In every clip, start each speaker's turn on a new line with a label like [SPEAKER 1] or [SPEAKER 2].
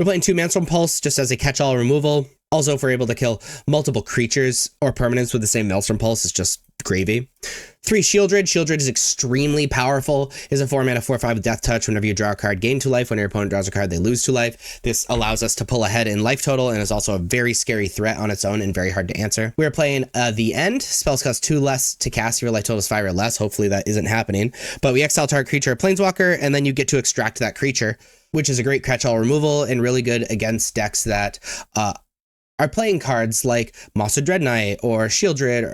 [SPEAKER 1] We're playing 2 Maelstrom Pulse just as a catch-all removal. Also, if we're able to kill multiple creatures or permanents with the same Maelstrom Pulse, it's just gravy. 3 Shieldred. Shieldred is extremely powerful. Is a 4-mana 4/5 with Death Touch. Whenever you draw a card, gain 2 life. When your opponent draws a card, they lose 2 life. This allows us to pull ahead in life total and is also a very scary threat on its own and very hard to answer. We're playing The End. Spells cost 2 less to cast. Your life total is 5 or less. Hopefully that isn't happening. But we exile target creature or planeswalker, and then you get to extract that creature, which is a great catch-all removal and really good against decks that are playing cards like Mossa Dread Knight or Shieldred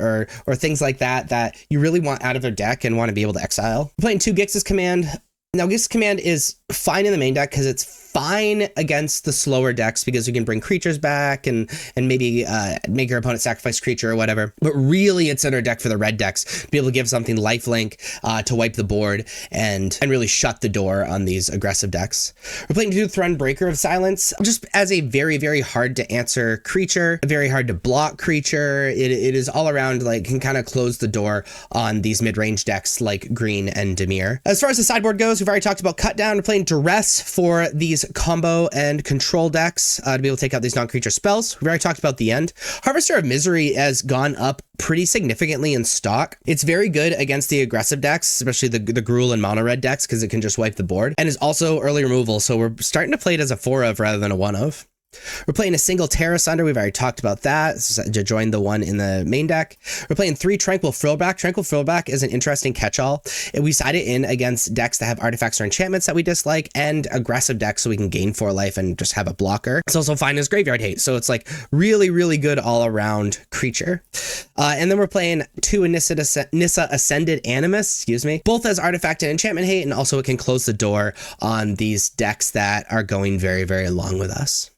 [SPEAKER 1] or things like that that you really want out of their deck and want to be able to exile. We're playing 2 Gix's Command. Now, Gix's Command is fine in the main deck because it's fine against the slower decks because you can bring creatures back and maybe make your opponent sacrifice creature or whatever. But really, it's in our deck for the red decks to be able to give something lifelink to wipe the board and really shut the door on these aggressive decks. We're playing 2 Thrun Breaker of Silence just as a very, very hard to answer creature, a very hard to block creature. It is all around, like, can kind of close the door on these mid-range decks like Green and Dimir. As far as the sideboard goes, we've already talked about Cut Down. We're playing Duress for these combo and control decks to be able to take out these non-creature spells. We've already talked about The End. Harvester of Misery has gone up pretty significantly in stock. It's very good against the aggressive decks, especially the Gruul and mono red decks, because it can just wipe the board, and is also early removal, so we're starting to play it as a 4 of rather than a 1 of. We're playing a single Terra Sunder. We've already talked about that to join the one in the main deck. We're playing 3 Tranquil Frillback. Tranquil Frillback is an interesting catch-all. We side it in against decks that have artifacts or enchantments that we dislike and aggressive decks so we can gain 4 life and just have a blocker. It's also fine as Graveyard Hate, so it's like really, really good all-around creature. And then we're playing 2 Nissa Ascended Animus, both as artifact and enchantment hate, and also it can close the door on these decks that are going very, very long with us.